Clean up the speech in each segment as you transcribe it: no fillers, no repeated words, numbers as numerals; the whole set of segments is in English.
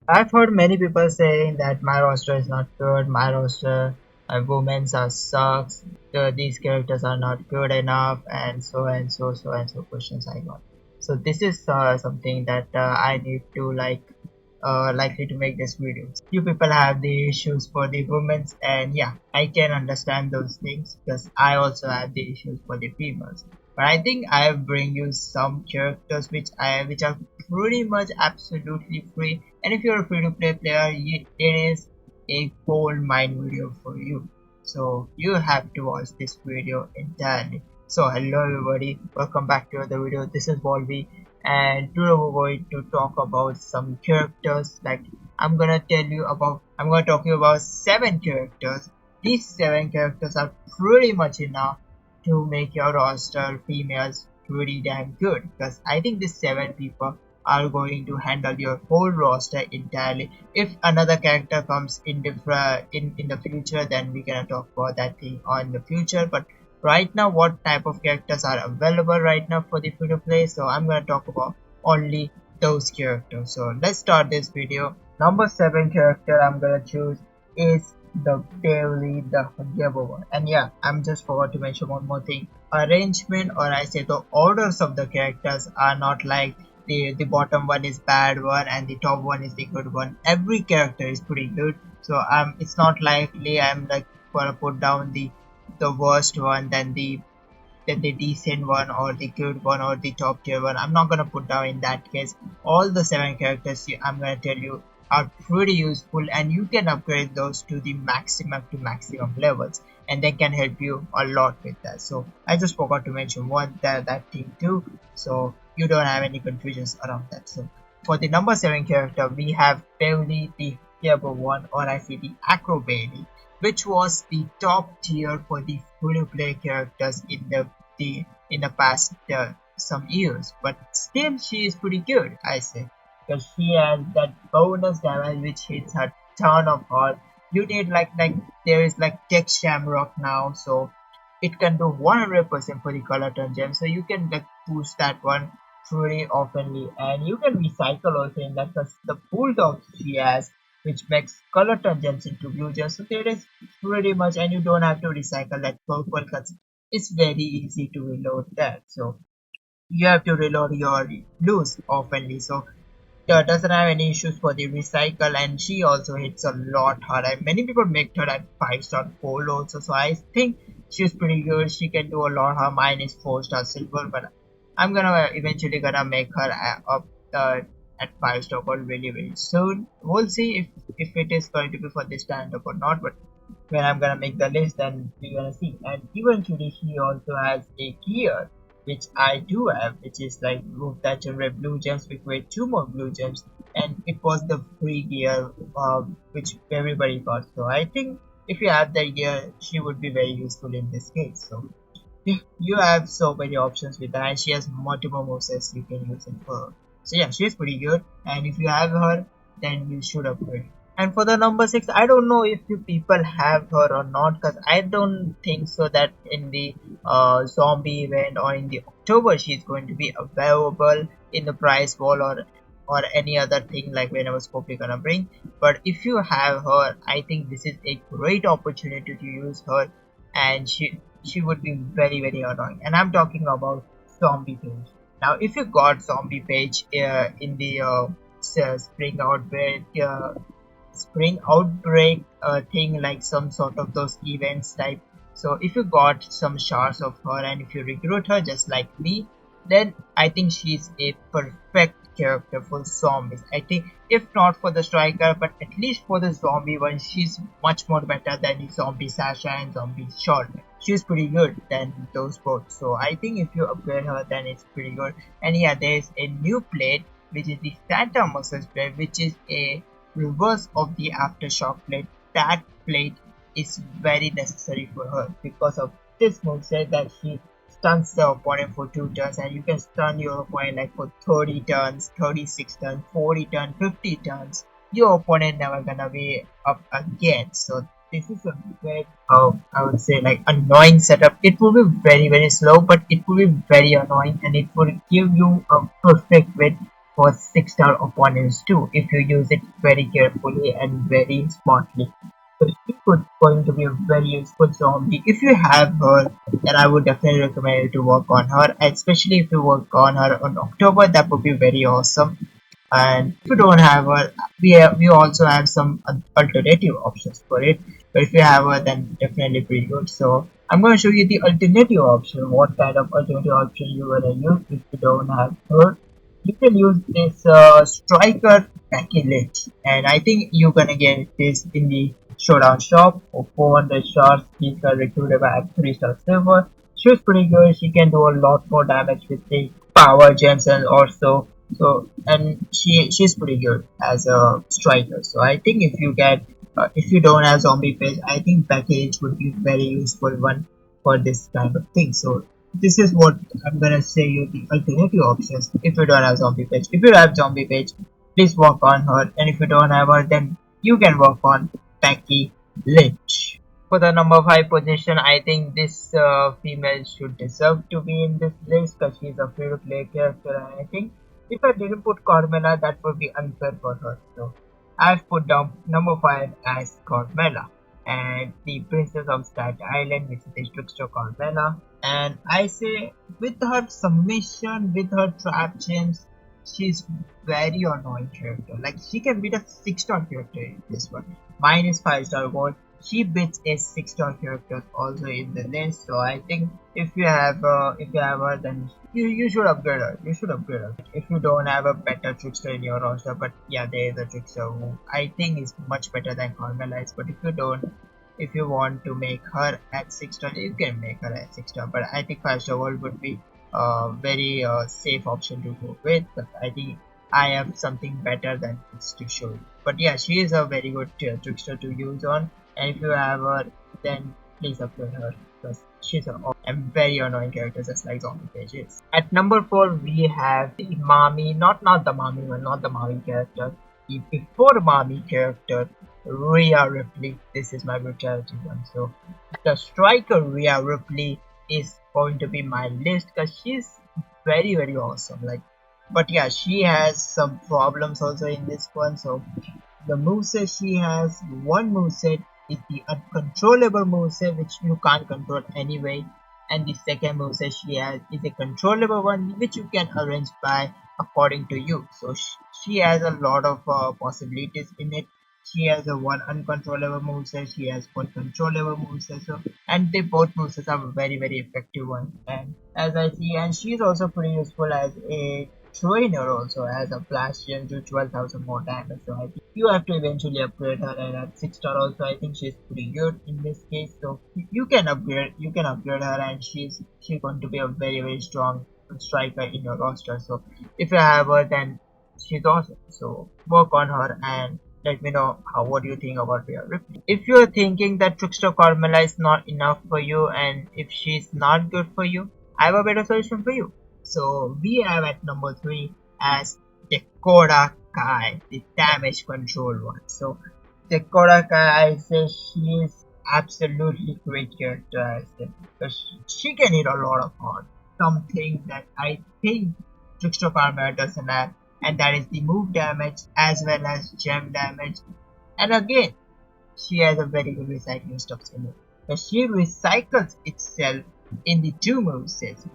I've heard many people saying that my roster is not good, my roster, women's are sucks, these characters are not good enough, and so questions I got. So this is something that I need to likely to make this video. You people have the issues for the women's, and yeah, I can understand those things because I also have the issues for the females. But I think I bring you some characters which are pretty much absolutely free. And if you're a free to play player, it is a gold mine video for you. So you have to watch this video entirely. So hello everybody, welcome back to the video. This is Volby, and today we're going to talk about some characters. I'm gonna talk you about 7 characters. These 7 characters are pretty much enough to make your roster females pretty damn good, because I think these 7 people are going to handle your whole roster entirely. If another character comes in the future, then we can talk about that thing on the future. But right now, what type of characters are available right now for the free to play? So I'm gonna talk about only those characters. So let's start this video. Number 7 character I'm gonna choose is the Bailey, the Gabo one. And yeah, I'm just forgot to mention one more thing. Arrangement, or I say the orders of the characters, are not like the bottom one is bad one and the top one is the good one. Every character is pretty good. So it's not likely I'm like gonna put down the worst one, then the decent one or the good one or the top tier one. I'm not gonna put down in that case. All the 7 characters I'm gonna tell you are pretty useful, and you can upgrade those to the maximum levels, and they can help you a lot with that. So I just forgot to mention one that thing too, so you don't have any confusions around that. So for the number 7 character, we have Bailey, the Turbo one, or I see the Acro Bailey, which was the top tier for the free to play characters in the past some years. But still, she is pretty good, I say, because she has that bonus damage which hits a ton of heart. You need like there is like Tech Shamrock now, so it can do 100% for the color turn gem. So you can like push that one pretty oftenly, and you can recycle also in that, because the bulldogs she has, which makes color turn gems into blue gems. So there is pretty much, and you don't have to recycle that purple, because it's very easy to reload that. So you have to reload your blues oftenly. So doesn't have any issues for the recycle, and she also hits a lot harder. Many people make her at 5-star gold also, so I think she's pretty good. She can do a lot. Her mine is 4-star silver, but I'm gonna eventually gonna make her up at 5-star gold really soon. We'll see if it is going to be for this stand up or not, but when I'm gonna make the list, then we're gonna see. And eventually she also has a gear which I do have, which is like roof that generate blue gems. We create 2 more blue gems, and it was the free gear which everybody got. So I think if you have that gear, she would be very useful in this case. So yeah, you have so many options with her, and she has multiple moves you can use it for. So yeah, she's pretty good, and if you have her, then you should upgrade. And for the number 6, I don't know if you people have her or not, because I don't think so that in the zombie event or in the October she's going to be available in the price wall, or any other thing like whenever Scopely gonna bring. But if you have her, I think this is a great opportunity to use her, and she would be very annoying. And I'm talking about zombie page. Now if you got zombie page in the spring outbreak thing, like some sort of those events type. So if you got some shards of her and if you recruit her just like me, then I think she's a perfect character for zombies. I think if not for the striker, but at least for the zombie one, she's much more better than the zombie Sasha and zombie Short. She's pretty good than those both. So I think if you upgrade her, then it's pretty good. And yeah, there's a new plate which is the Santa Muscles plate, which is a reverse of the aftershock plate. That plate is very necessary for her because of this moveset that she stuns the opponent for 2 turns, and you can stun your opponent like for 30 turns, 36 turns, 40 turns, 50 turns. Your opponent never gonna be up again. So this is a very I would say like annoying setup. It will be very slow, but it will be very annoying, and it will give you a perfect win for 6-star opponents too if you use it very carefully and very smartly. So she could going to be a very useful zombie. If you have her, then I would definitely recommend you to work on her, especially if you work on her on October. That would be very awesome. And if you don't have her, we also have some alternative options for it. But if you have her, then definitely pretty good. So I'm going to show you the alternative option. What kind of alternative option you're gonna use if you don't have her? You can use this striker package, and I think you're gonna get this in the showdown shop for 400 shards. These are recruited by 3-star silver. She's pretty good. She can do a lot more damage with the power gems and also and she's pretty good as a striker. So I think if you get if you don't have zombie page, I think package would be very useful one for this kind of thing. So this is what I'm gonna say you the alternative options if you don't have zombie page. If you have zombie page, please work on her, and if you don't have her, then you can work on Becky Lynch. For the number 5 position, I think this female should deserve to be in this list because she's a free to play character, and I think if I didn't put Carmela, that would be unfair for her. So I've put down number 5 as Carmela and the Princess of Staten Island, which is the Trickster Carmela. And I say with her submission, with her trap gems, she's very annoying character. Like she can beat a 6-star character in this one. Mine is 5-star gold. She beats a 6-star character also in the list. So I think if you have her, then you should upgrade her. You should upgrade her. If you don't have a better trickster in your roster, but yeah, there is a trickster who I think is much better than Carmela is. But if you don't, if you want to make her at 6-star, you can make her at 6-star. But I think 5-star world would be a very safe option to go with. But I think I have something better than this to show you. But yeah, she is a very good trickster to use on. And if you have her, then please upgrade her because she's a very annoying character just like zombie pages. At number 4 we have the Mami, not the Mami one, not the Mami character, the before Mami character, Rhea Ripley. This is my brutality one. So the striker Rhea Ripley is going to be my list because she's very awesome. Like, but yeah, she has some problems also in this one. So the moveset she has, one moveset is the uncontrollable moveset which you can't control anyway, and the second moveset she has is a controllable one which you can arrange by according to you. So she has a lot of possibilities in it. She has a one uncontrollable moveset, she has one controllable moveset, so and they both movesets are very effective ones. And as I see, and she's also pretty useful as a trainer also as a flash gem to 12,000 more damage. So I think you have to eventually upgrade her, and at 6-star also I think she's pretty good in this case. So you can upgrade her, and she's going to be a very strong striker in your roster. So if you have her, then she's awesome. So work on her and let me know what you think about Rhea Ripley. If you're thinking that Trickster Carmela is not enough for you and if she's not good for you, I have a better solution for you. So we have at number 3 as Dakota Kai, the damage control one. So Dakota Kai, I say she is absolutely great character as because she can hit a lot of hard. Something that I think Trickster Carmela doesn't have, and that is the move damage as well as gem damage. And again, she has a very good recycling stuff in it. But she recycles itself in the two movesets,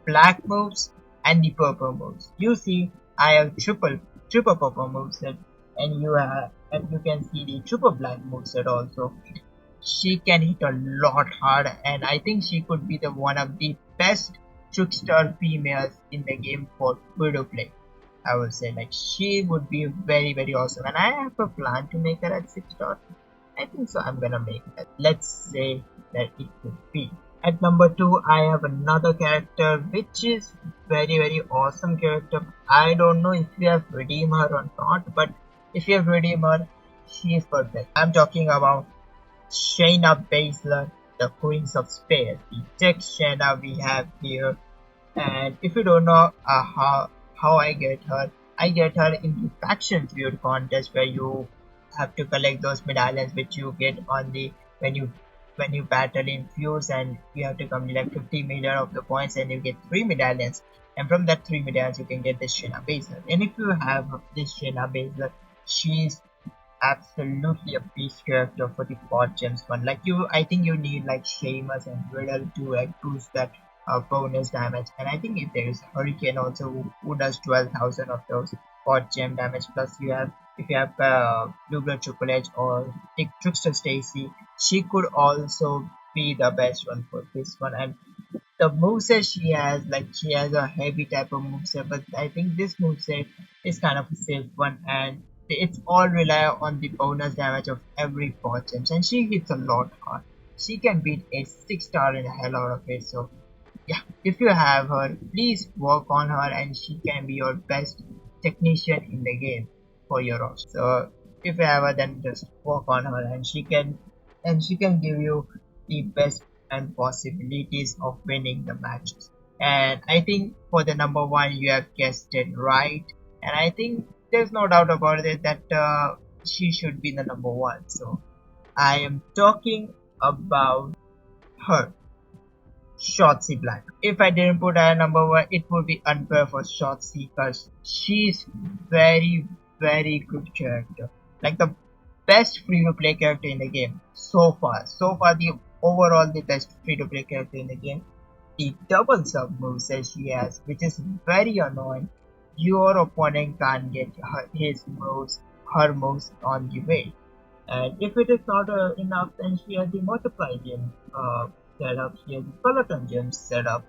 black moves and the purple moves. You see, I have triple purple moveset, and you can see the triple black moveset also. She can hit a lot hard, and I think she could be the one of the best trickster females in the game for free to play. I would say like she would be very awesome, and I have a plan to make her at 6-star. I think so. I'm gonna make that. Let's say that it could be. At number 2, I have another character which is very awesome character. I don't know if you have redeemed her or not, but if you have redeemed her, she is perfect. I'm talking about Shayna Baszler, the Queens of Spades. The text Shayna we have here, and if you don't know how I get her in the faction feud contest where you have to collect those medallions which you get on the when you battle in fuse, and you have to complete like 50 million of the points and you get 3 medallions. and from that 3 medallions you can get this Shayna Baszler. And if you have this Shayna Baszler, she's absolutely a beast character for the pot gems one. Like you, I think you need like Sheamus and Riddle to like boost that bonus damage. And I think if there is Hurricane also who does 12,000 of those pot gem damage. Plus you have if you have Blue Blood Triple H or Trickster Stacy, she could also be the best one for this one. And the moveset she has, like she has a heavy type of moveset, but I think this moveset is kind of a safe one, and it's all rely on the bonus damage of every pot gems, and she hits a lot hard. She can beat a 6-star in a hell out of it. So yeah, if you have her, please work on her, and she can be your best technician in the game for your roster. So if you have her, then just work on her, and she can give you the best and possibilities of winning the matches. And I think for the number one, you have guessed it right, and I think there's no doubt about it that she should be the number one. So I am talking about her, Shotzi Black. If I didn't put her number one, it would be unfair for Shotzi because she's very good character. Like the best free to play character in the game so far. So far, the overall the best free to play character in the game. The double sub moves that she has, which is very annoying. Your opponent can't get her moves on the way. And if it is not enough, then she has the multiply gem setup. She has the Peloton gem setup.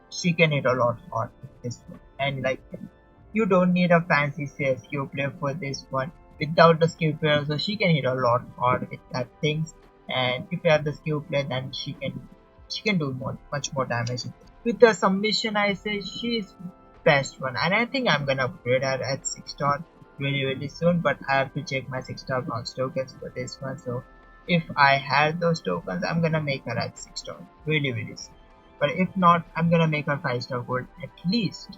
She can hit a lot hard with this one. And like, you don't need a fancy skill player for this one. Without the skill player, so she can hit a lot hard with that things. And if you have the skill player, then she can do much more damage. With the submission, I say she's best one, and I think I'm gonna upgrade her at 6-star really soon. But I have to check my 6-star bronze tokens for this one. So if I had those tokens, I'm gonna make her at 6-star really soon. But if not, I'm gonna make her 5-star gold at least.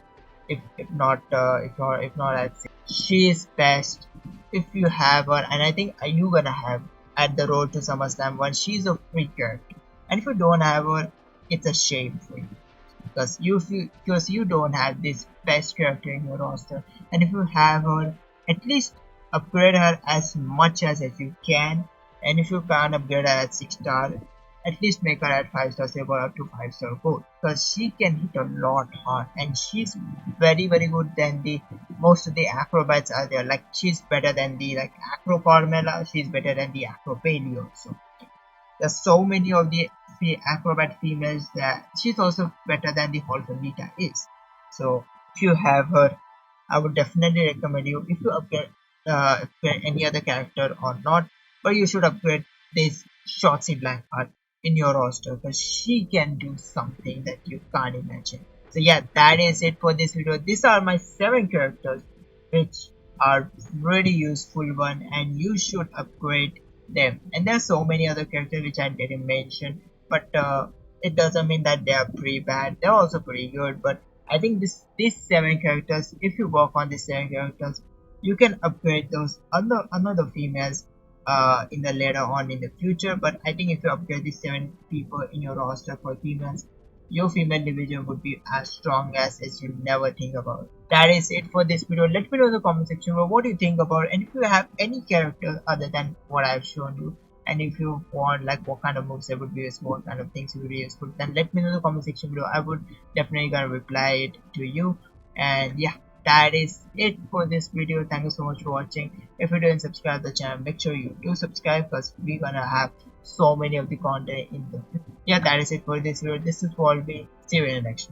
If not at 6. She is best if you have her, and I think you gonna have at the road to SummerSlam one. She's a free character, and if you don't have her, it's a shame for you because you don't have this best character in your roster. And if you have her, at least upgrade her as much as you can. And if you can't upgrade her at 6-star, at least make her at 5-star silver up to 5-star gold, because she can hit a lot hard, and she's very good than the most of the acrobats are there. Like she's better than the like Acro Carmella, she's better than the Acro Bailey also. There's so many of the acrobat females that she's also better than the Holton Vita is. So if you have her, I would definitely recommend you, if you upgrade any other character or not, but you should upgrade this Shotzi Blackheart in your roster because she can do something that you can't imagine. So yeah, that is it for this video. These are my 7 characters which are really useful one, and you should upgrade them. And there are so many other characters which I didn't mention, but it doesn't mean that they are pretty bad. They're also pretty good, but I think these 7 characters, if you work on these 7 characters, you can upgrade those another females in the later on in the future. But I think if you upgrade these 7 people in your roster for females, your female division would be as strong as you never think about. That is it for this video. Let me know in the comment section below what you think about it, and if you have any character other than what I've shown you, and if you want like what kind of moves that would be useful, what kind of things would be useful, then let me know in the comment section below. I would definitely gonna reply it to you. And yeah, that is it for this video. Thank you so much for watching. If you didn't subscribe to the channel, make sure you do subscribe because we're gonna have so many of the content in the yeah, that is it for this video. This is Volby. See you in the next one.